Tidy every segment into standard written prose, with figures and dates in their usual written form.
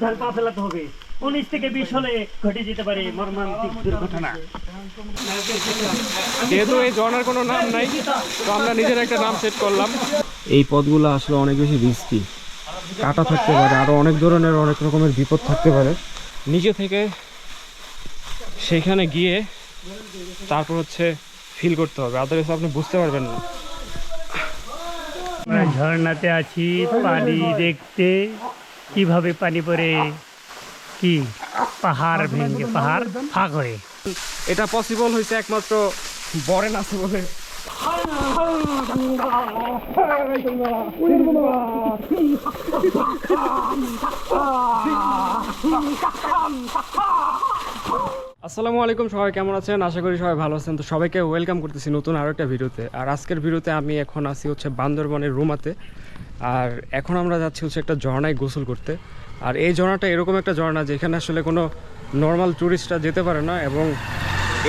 সাবধান পা ফেলাতে হবে। 19 থেকে 20 হলে ঘটে যেতে পারে মর্মান্তিক দুর্ঘটনা। যেহেতু এই ঝর্ণার কোনো নাম নাই, তো আমরা নিজের একটা নাম সেট করলাম। এই পথগুলো আসলে অনেক বেশি রিস্কি, কাটা থাকতে পারে, আরো অনেক ধরনের অনেক রকমের বিপদ থাকতে পারে। নিজে থেকে সেখানে গিয়ে তারপর হচ্ছে ফিল করতে হবে, আদারওয়াইজ আপনি বুঝতে পারবেন না। আমরা ঝর্ণাতে আছি পানি দেখতে, কিভাবে পানি পড়ে, কি পাহাড় ভেঙে পাহাড় ফাঁক হয়ে। এটা পসিবল হয়েছে একমাত্র বরেন আছে বলে। আসসালামু আলাইকুম, সবাই কেমন আছেন? আশা করি সবাই ভালো আছেন। তো সবাইকে ওয়েলকাম করতেছি নতুন আরও একটা ভিডিওতে। আর আজকের ভিডিওতে আমি এখন আছি হচ্ছে বান্দরবনের রুমাতে। আর এখন আমরা যাচ্ছি হচ্ছে একটা ঝর্ণায় গোসল করতে। আর এই ঝর্ণাটা এরকম একটা ঝর্ণা যেখানে আসলে কোনো নর্মাল ট্যুরিস্টরা যেতে পারে না, এবং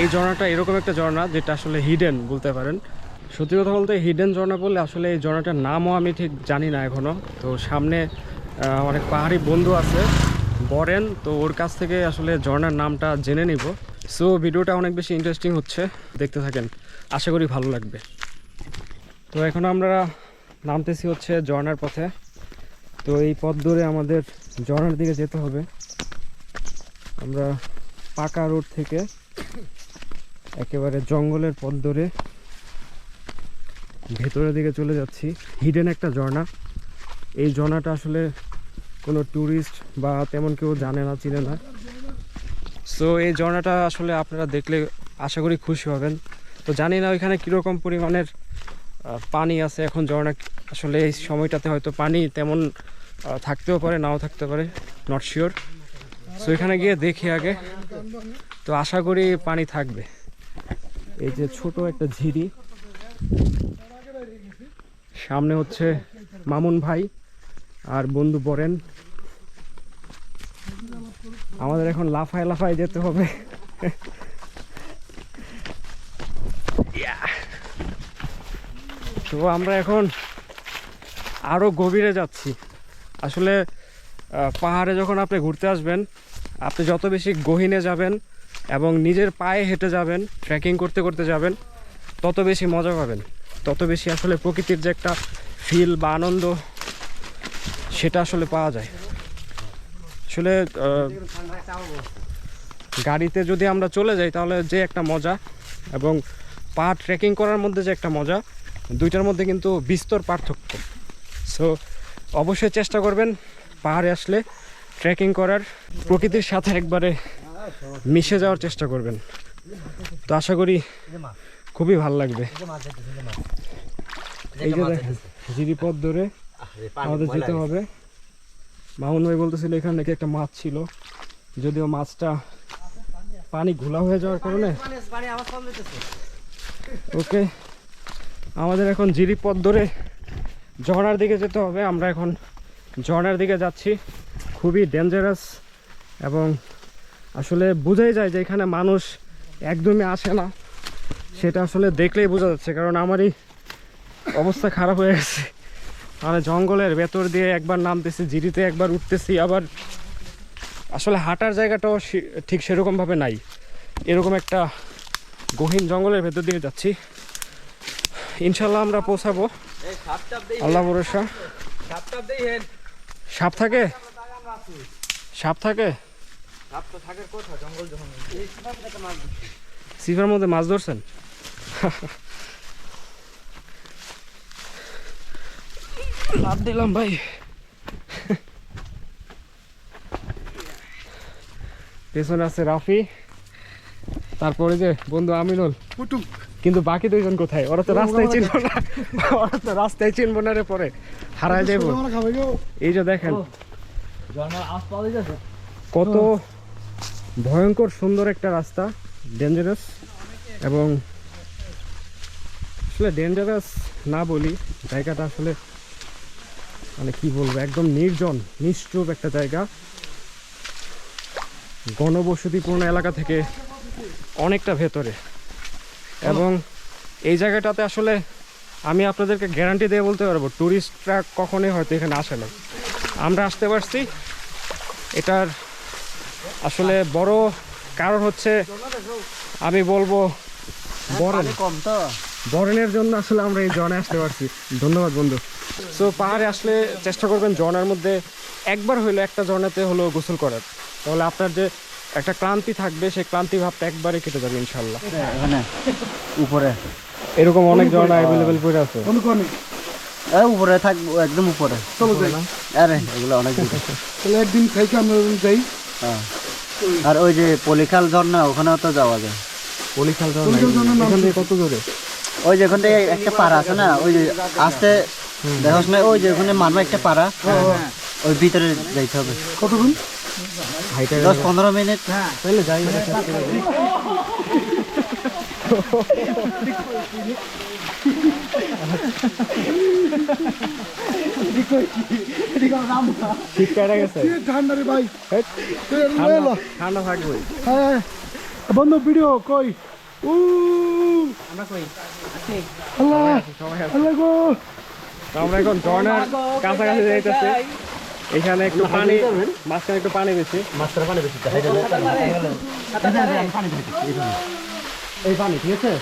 এই ঝর্ণাটা এরকম একটা ঝর্ণা যেটা আসলে হিডেন বলতে পারেন। সত্যি কথা বলতে হিডেন ঝর্ণা বললে আসলে এই ঝর্ণাটার নামও আমি ঠিক জানি না এখনও। তো সামনে অনেক পাহাড়ি বন্ধু আছে বরেন, তো ওর কাছ থেকে আসলে ঝর্ণার নামটা জেনে নিব। সো ভিডিওটা অনেক বেশি ইন্টারেস্টিং হচ্ছে, দেখতে থাকেন, আশা করি ভালো লাগবে। তো এখন আমরা নামতেছি হচ্ছে ঝর্ণার পথে। তো এই পথ ধরে আমাদের ঝর্ণার দিকে যেতে হবে। আমরা পাকা রোড থেকে একেবারে জঙ্গলের পথ ধরে ভেতরের দিকে চলে যাচ্ছি। হিডেন একটা ঝর্ণা। এই ঝর্ণাটা আসলে কোনো ট্যুরিস্ট বা তেমন কেউ জানে না, চিনে না। সো এই ঝর্ণাটা আসলে আপনারা দেখলে আশা করি খুশি হবেন। তো জানি না ওইখানে কীরকম পরিমাণের পানি আছে এখন। ঝর্ণা আসলে এই সময়টাতে হয়তো পানি তেমন থাকতেও পারে, নাও থাকতে পারে, নট শিওর। সো এখানে গিয়ে দেখি আগে। তো আশা করি পানি থাকবে। এই যে ছোট একটা ঝিরি, সামনে হচ্ছে মামুন ভাই আর বন্ধু বরেন। আমাদের এখন লাফায় লাফায় যেতে হবে। তো আমরা এখন আরো গভীরে যাচ্ছি। আসলে পাহাড়ে যখন আপনি ঘুরতে আসবেন, আপনি যত বেশি গহীনে যাবেন এবং নিজের পায়ে হেঁটে যাবেন, ট্রেকিং করতে করতে যাবেন, তত বেশি মজা পাবেন, তত বেশি আসলে প্রকৃতির যে একটা ফিল বা আনন্দ সেটা আসলে পাওয়া যায়। আসলে গাড়িতে যদি আমরা চলে যাই তাহলে যে একটা মজা, এবং পাহাড় ট্রেকিং করার মধ্যে যে একটা মজা, দুইটার মধ্যে কিন্তু বিস্তর পার্থক্য। সো অবশ্যই চেষ্টা করবেন পাহাড়ে আসলে ট্রেকিং করার, প্রকৃতির সাথে একবারে মিশে যাওয়ার চেষ্টা করবেন। তো আশা করি খুবই ভালো লাগবে। এই যে দেখেন জিরিপথ ধরে আমাদের যেতে হবে। মামুন ভাই বলতেছিল এখানে নাকি একটা মাছ ছিল, যদিও মাছটা পানি ঘোলা হয়ে যাওয়ার কারণে। ওকে, আমাদের এখন জিরিপথ ধরে ঝর্ণার দিকে যেতে হবে। আমরা এখন ঝর্ণার দিকে যাচ্ছি। খুবই ডেঞ্জারাস, এবং আসলে বোঝাই যায় যে এখানে মানুষ একদমই আসে না। সেটা আসলে দেখলেই বোঝা যাচ্ছে, কারণ আমারই অবস্থা খারাপ হয়ে গেছে। মানে জঙ্গলের ভেতর দিয়ে একবার নামতেছি, জিরিতে একবার উঠতেছি, আবার আসলে হাঁটার জায়গাটাও ঠিক সেরকমভাবে নাই। এরকম একটা গহীন জঙ্গলের ভেতর দিয়ে যাচ্ছি। ইনশাল্লাহ আমরা পৌঁছাবো, আল্লাহ ভরসা। সাপ থাকে? সাপ থাকে? সিফার মধ্যে মাছ ধরছেন? লাভ দিলাম ভাই। পেছনে আছে রাফি, তারপরে যে বন্ধু আমিনুল। কিন্তু বাকি দুইজন কোথায়? ওরা তো রাস্তায় চিনবো না, ওরা তো রাস্তায় চিনবো না রে, পরে হারায় যাবো। এই যে দেখেন কত ভয়ঙ্কর সুন্দর একটা রাস্তা, ডেঞ্জারাস। এবং আসলে ডেঞ্জারাস না বলি, জায়গাটা আসলে মানে কি বলবো, একদম নির্জন নিশ্চুপ একটা জায়গা, ঘনবসতিপূর্ণ এলাকা থেকে অনেকটা ভেতরে। এবং এই জায়গাটাতে আসলে আমি আপনাদেরকে গ্যারান্টি দিয়ে বলতে পারবো ট্যুরিস্টরা কখনোই হয়তো এখানে আসে না। আমরা আসতে পারছি, এটার আসলে বড় কারণ হচ্ছে আমি বলবো বরেন কম তো বরেনের জন্য আসলে আমরা এই ঝর্ণায় আসতে পারছি। ধন্যবাদ বন্ধু। সো পাহাড়ে আসলে চেষ্টা করবেন ঝর্ণার মধ্যে একবার হইলো একটা ঝর্ণাতে হলো গোসল করার, তাহলে আপনার যে একটা ক্লান্তি থাকবে সেই ক্লান্তি ভাবটা একবারে কেটে যাবে ইনশাল্লাহ। এখানে উপরে এরকম অনেক ঝর্ণা অ্যাভেলেবেল করে আছে। উপরে থাকবো একদম উপরে। চলো যাই। আরে এগুলো অনেক দূরে। তাহলে একদিন থেকে আমরা যাই। হ্যাঁ। আর ওই যে পলিখাল ঝর্ণা ওখানেও তো যাওয়া যায়। পলিখাল ঝর্ণা এখান থেকে কত দূরে? ওই যে ওখান থেকে একটা পাড়া আছে না, ওই যে আসতে দেখার সময় ওই যে ওখানে মানবা একটা পাড়া, ওই ভিতরে যাইতে হবে। কতক্ষণ? 10-15 মিনিট। তাহলে যাই। শীত কেটে গেছে, ঠান্ডা রে ভাই। ঠান্ডা থাকবে। হ্যাঁ বন্ধু ভিডিও কই? আল্লাহ আল্লাহ গো। তো আমরা এখন ঝর্ণার কাছাকাছি যাইতেছি। এখানে একটু পানি, মাঝখানে একটু পানি বেশি। এই পানি ঠিক আছে।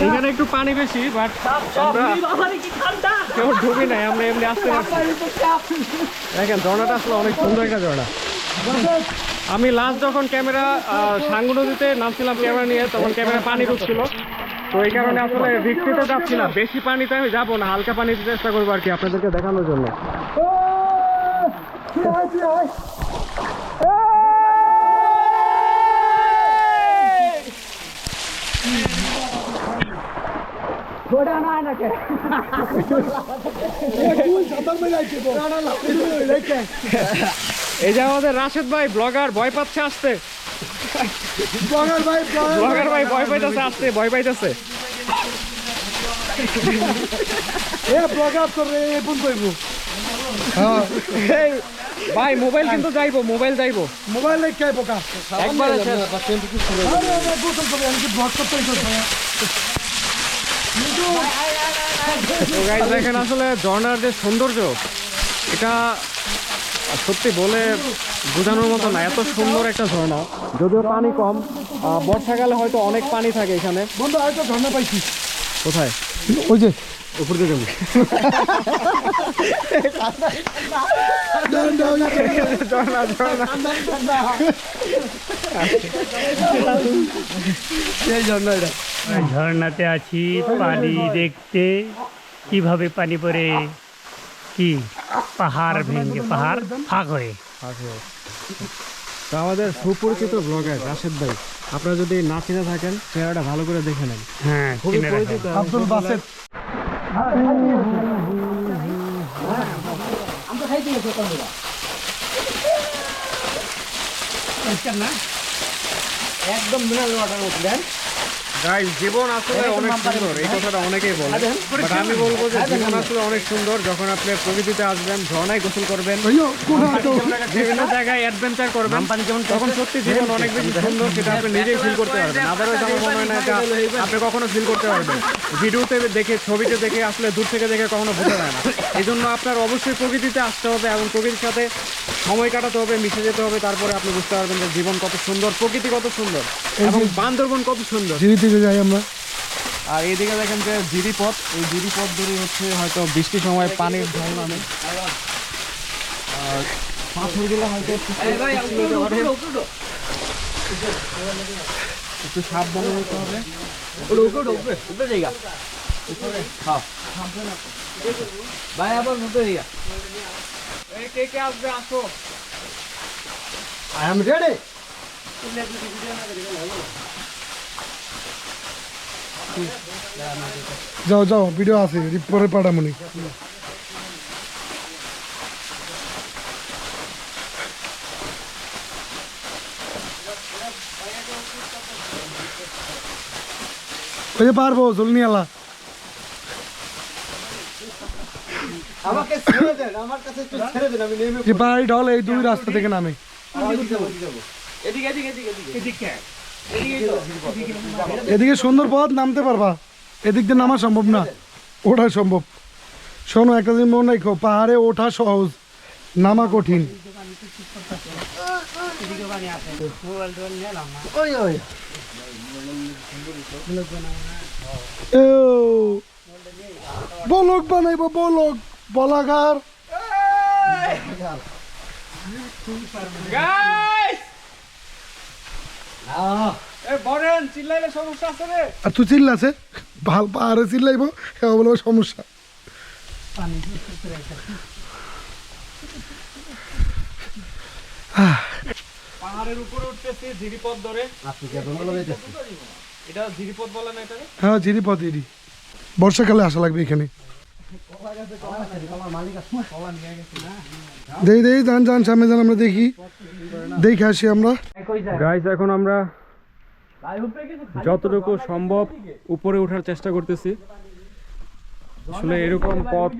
এখানে একটু পানি বেশি, বাট কেউ ঢুকি নাই, আমরা এমনি আসতে পারছি। দেখেন ঝর্ণাটা আসলে অনেক সুন্দর একটা ঝর্ণা। আমি লাস্ট যখন ক্যামেরা সাঙ্গু নদীতে নামছিলাম ক্যামেরা নিয়ে, তখন ক্যামেরা পানি ঢুকছিল, তো এই কারণে আসলে রিস্ক নিতে যাচ্ছি না। বেশি পানিতে আমি যাবো না, হালকা পানিতে চেষ্টা করবো আর কি আপনাদেরকে দেখানোর জন্য। এই যে আমাদের রাশেদ ভাই ব্লগার ভয় পাচ্ছে আসতে। ব্লগার ভাই ভয় পাইতেছে আসতে, ভয় পাইতেছে। ভাই মোবাইল কিন্তু যাইবো, মোবাইল যাইবো, মোবাইল লেখা পোকা একবার দেখেন। আসলে ঝর্ণার যে সৌন্দর্য, এটা সত্যি বলে বোঝানোর মতো না। এত সুন্দর একটা ঝর্ণা, যদিও পানি কম। বর্ষাকালে হয়তো অনেক পানি থাকে এখানে। বন্ধু আরেকটা ঝর্ণা পাইছি। কোথায়? ওই যে উপর দিয়ে যাবো। ঝর্ণাতে আছি পানি দেখতে, কিভাবে পানি পড়ে কি পাহাড় ভেঙে পাহাড় ফাঁক হয়ে। তো আমাদের সুপরিচিত ব্লগার রাশেদ ভাই, আপনারা যদি না চিনে থাকেন চেহারাটা ভালো করে দেখে নেন। হ্যাঁ, খুবই চিনে রাখো। পরিচিত আব্দুল বাসেত। গাইস, জীবন আসলে অনেক সুন্দর, এই কথাটা অনেকেই বলে, বাট আমি বলবো যে জীবন আসলে অনেক সুন্দর যখন আপনি প্রকৃতিতে আসবেন, ঝর্ণায় গোসল করবেন, বিভিন্ন জায়গায় অ্যাডভেঞ্চার করবেন, তখন সত্যি জীবন অনেক বেশি সুন্দর, সেটা আপনি নিজেই ফিল করতে পারবেন। আদারওয়াইজ আমার মনে হয় না এটা আপনি কখনো ফিল করতে পারবেন। ভিডিওতে দেখে, ছবিতে দেখে, আসলে দূর থেকে দেখে কখনো বোঝা যায় না। এই জন্য আপনার অবশ্যই প্রকৃতিতে আসতে হবে এবং প্রকৃতির সাথে সময় কাটাতে হবে, মিশে যেতে হবে, তারপরে আপনি বুঝতে পারবেন যে জীবন কত সুন্দর, প্রকৃতি কত সুন্দর এবং বান্দরবন কত সুন্দর। যাই আমরা। আর এইদিকে দেখেন যে জিরিপথ, এই জিরিপথ ধরে হচ্ছে হয়তো বৃষ্টির সময় পানির ঢল নামে, আর পাথরগুলো হয়তো একটু সাবধানে যেতে হবে। এই কে কে আসবে আসো। I am ready. যাও যাও, ভিডিও আছে পরে পাঠামনি। ওই যে পারবো জলনি আলা। আমাকে ছেড়ে দেন, আমার কাছে একটু ছেড়ে দেন, আমি নেমে যে পাহাড়ি ঢল এই দুই রাস্তা থেকে নামে। এদিকে এদিকে এদিকে এদিকে এদিকে সুন্দর পথ, নামতে পারবা, এদিক দিয়ে নামা সম্ভব না, ওঠা সম্ভব। শোনো একটা দিন মনে রাখো, পাহাড়ে ওঠা সহজ, নামা কঠিন। বলক বানাইব, বলক বলাগার। আর তুই চিল্লাছে ভাল, পাহাড়ে চিল্লাইব বলে সমস্যা। পাহাড়ের উপরে উঠতেছি ঝিরিপথ ধরে। এটা ঝিরিপথ বলে না এটা? হ্যাঁ ঝিরিপথ, এটি বর্ষাকালে আসা লাগবে এখানে। দেই যান সামনে যান, আমরা দেখে আসি আমরা। গাইস এখন আমরা যতটুকু সম্ভব উপরে ওঠার চেষ্টা করতেছি। আসলে এরকম পথ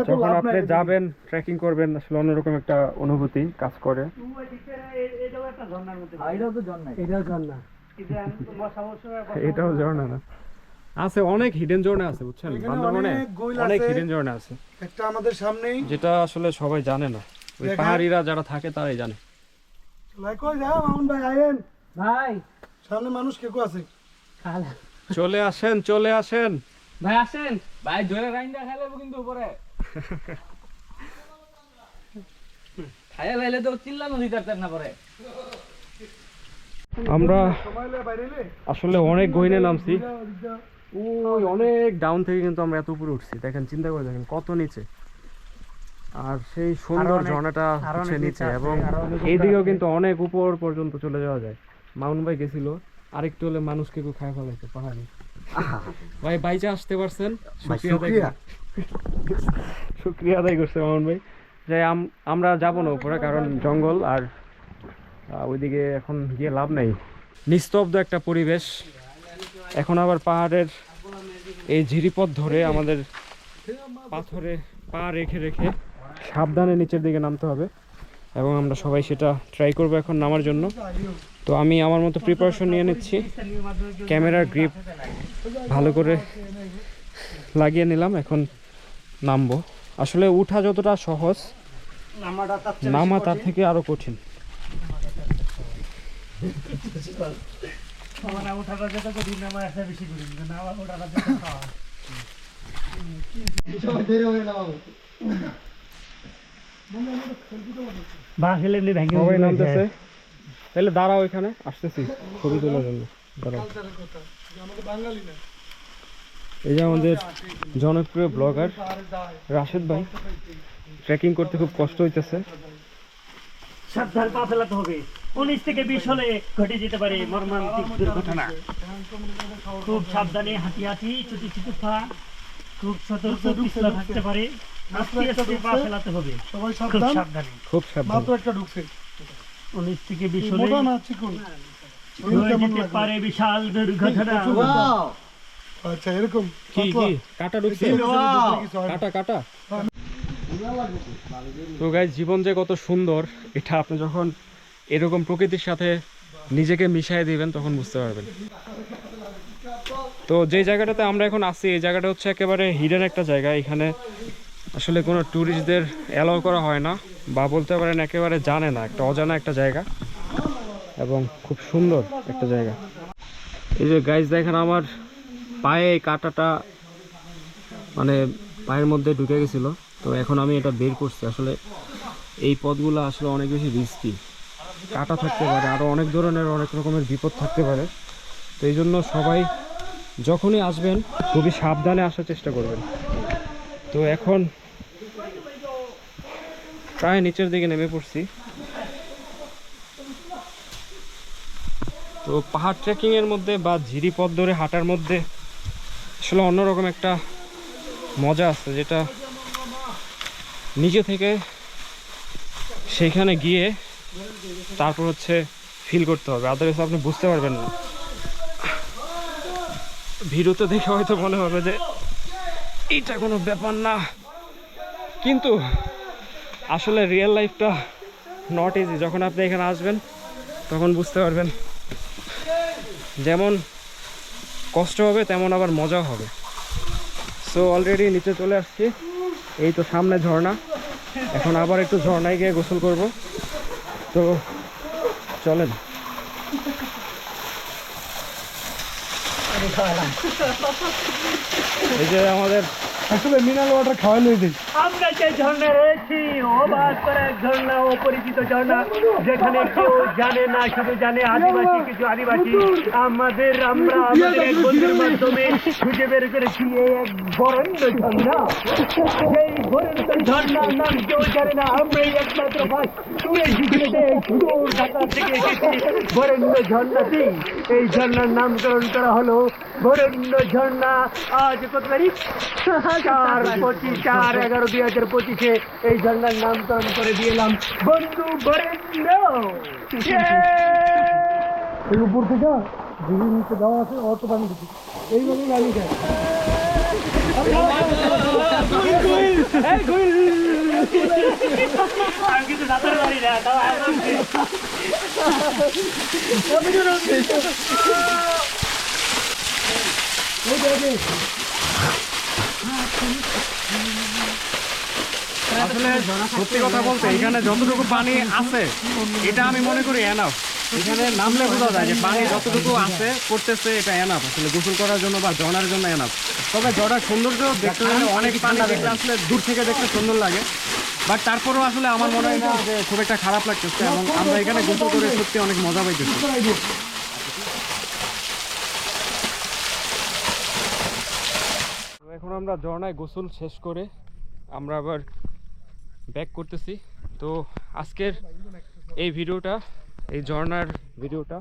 যখন আপনি যাবেন, ট্রেকিং করবেন, আসলে অন্যরকম একটা অনুভূতি কাজ করে। এটাও ঝর্ণা না, আছে অনেক হিডেন ঝর্ণা আছে, বুঝছেন? বান্দরবনে অনেক হিডেন ঝর্ণা আছে, একটা আমাদের সামনেই, যেটা আসলে সবাই জানে না। ওই পাহাড়িরা যারা থাকে তারাই জানে। ভাই সামনে মানুষ কে কো আছে? চলে আসেন, চলে আসেন ভাই, আসেন ভাই, ধরে রাইন্দা খাইলেবো কিন্তু উপরে খাইয়া লাইলে তো চিল্লানো দিতে না পরে। আমরা আসলে অনেক গহীনে নামছি, ওই অনেক ডাউন থেকে কিন্তু আমরা এত উপরে উঠছি। দেখেন, চিন্তা করে দেখেন কত নিচে, আর সেই সুন্দর ঝর্ণাটা হচ্ছে নিচে, এবং এইদিকেও কিন্তু অনেক উপর পর্যন্ত চলে যাওয়া যায়। মাউন্ট ভাই গেছিল, আরেকটু হলে মানুষকে কেউ খায় ফেলাইতো পাহাড়ে। ভাই বাইচে আসতে পারছেন, শুক্রিয়া আদায় করছে মামুন ভাই। যাই আমরা যাবো না উপরে, কারণ জঙ্গল, আর ওইদিকে এখন গিয়ে লাভ নেই। নিস্তব্ধ একটা পরিবেশ। এখন আবার পাহাড়ের এই ঝিরিপথ ধরে আমাদের পাথরে পা রেখে রেখে সাবধানে নিচের দিকে নামতে হবে, এবং আমরা সবাই সেটা ট্রাই করবো এখন নামার জন্য। তো আমি আমার মতো প্রিপারেশন নিয়ে নিচ্ছি, ক্যামেরার গ্রিপ ভালো করে লাগিয়ে নিলাম, এখন নামবো। আসলে উঠা যতটা সহজ, নামা তার থেকে আরো কঠিন। সবাই নামতেছে, তাহলে দাঁড়াও, এখানে আসতেছি ছবি তোলার জন্য, দাঁড়াও। এই যে আমাদের জনপ্রিয় ব্লগার রাশেদ ভাই, ট্রেকিং করতে খুব কষ্ট হইতেছে। সাবধান পা ফেলাতে হবে, 19 থেকে 20 হলে ঘটে যেতে পারে মর্মান্তিক দুর্ঘটনা। খুব সাবধানে হাঁটি হাঁটি, ছুটি ছুটি পা, খুব সতর্ক, পিছলা থাকতে পারে, আস্তে আস্তে পা ফেলাতে হবে। সবাই খুব সাবধান, সাবধানে, খুব সাবধান। মাত্র একটা ঢুকছে, 19 থেকে 20 হলে মোটা না চিকন, হয়ে যেতে পারে বিশাল দুর্ঘটনা। আচ্ছা এরকম কি কি কাটা ঢুকছে, কাটা কাটা। তো গাইস, জীবন যে কত সুন্দর, এটা আপনি যখন এরকম প্রকৃতির সাথে নিজেকে মিশিয়ে দিবেন তখন বুঝতে পারবেন। তো যে জায়গাটাতে আমরা এখন আছি, এই জায়গাটা হচ্ছে একেবারে হিডেন একটা জায়গা। এখানে আসলে কোনো ট্যুরিস্টদের অ্যালাউ করা হয় না, বা বলতে পারেন একেবারে জানে না, একটা অজানা একটা জায়গা, এবং খুব সুন্দর একটা জায়গা। এই যে গাইস দেখেন, আমার পায়ে এই কাঁটাটা মানে পায়ের মধ্যে ঢুকে গেছিল, তো এখন আমি এটা বের করছি। আসলে এই পথগুলো আসলে অনেক বেশি রিস্কি, কাঁটা থাকতে পারে, আরও অনেক ধরনের অনেক রকমের বিপদ থাকতে পারে। তো এই জন্য সবাই যখনই আসবেন খুবই সাবধানে আসার চেষ্টা করবেন। তো এখন প্রায় নিচের দিকে নেমে পড়ছি। তো পাহাড় ট্রেকিংয়ের মধ্যে বা ঝিরিপথ ধরে হাঁটার মধ্যে আসলে অন্যরকম একটা মজা আছে, যেটা নিজে থেকে সেইখানে গিয়ে তারপর হচ্ছে ফিল করতে হবে, আদারওয়াইজ আপনি বুঝতে পারবেন না। ভিডিওতে দেখে হয়তো মনে হবে যে এইটা কোনো ব্যাপার না, কিন্তু আসলে রিয়েল লাইফটা নট ইজি। যখন আপনি এখানে আসবেন তখন বুঝতে পারবেন যেমন কষ্ট হবে তেমন আবার মজাও হবে। সো অলরেডি নিচে চলে আসছি, এই তো সামনে ঝর্ণা। এখন আবার একটু ঝর্ণায় গিয়ে গোসল করব, তো চলেন। এই যে আমাদের আসলে মিনারেল ওয়াটার খাওয়াই লই দিই। আমরা যে ঝর্ণা রয়েছি অবাক করা এক ঝর্ণা, অপরিচিত ঝর্ণা, যেখানে কেউ জানে না, শুধু জানে আদিবাসী, কিছু আদিবাসী। আমরা এক বন্ধুর মাধ্যমে খুঁজে বের করেছি এই এক বরেণ্য ঝর্ণা। সেই বরেণ্য ঝর্ণার নাম কেউ জানে না, আমরাই একমাত্র ঢাকা থেকে এসেছি বরেণ্য ঝর্ণাটি। এই ঝর্ণার নামকরণ করা হলো বরেণ্য ঝর্ণা। আজ কত তারিখ? 4/11/2025 এই ঝর্ণার নামকরণ করে দিলাম বন্ধু বরেণ্য। এই উপর থেকে দিদির নিচে দেওয়া আছে, অত পানি দিচ্ছি, এইভাবে গাড়ি যায়। আমি কিন্তু সাঁতার পারি না, তাও আসলে সত্যি কথা বলতে এখানে যতটুকু পানি আছে এটা আমি মনে করি এনাফ। এখানে নামলে বোঝা যায় যে পানি যতটুকু আছে করতেছে এটা এনাফ, আসলে গোসল করার জন্য বা ঝর্ণার জন্য এনাফ। তবে ঝর্ণার সৌন্দর্য দেখতে গেলে অনেক পানি দেখলে আসলে দূর থেকে দেখতে সুন্দর লাগে, বাট তারপরেও আসলে আমার মনে হয় না যে খুব একটা খারাপ লাগতেছে, এবং আমরা এখানে গোসল করে সত্যি অনেক মজা পাইতেছি। তো এখন আমরা ঝর্ণায় গোসল শেষ করে আমরা আবার ব্যাক করতেছি। তো আজকের এই ভিডিওটা, এই ঝর্ণার ভিডিওটা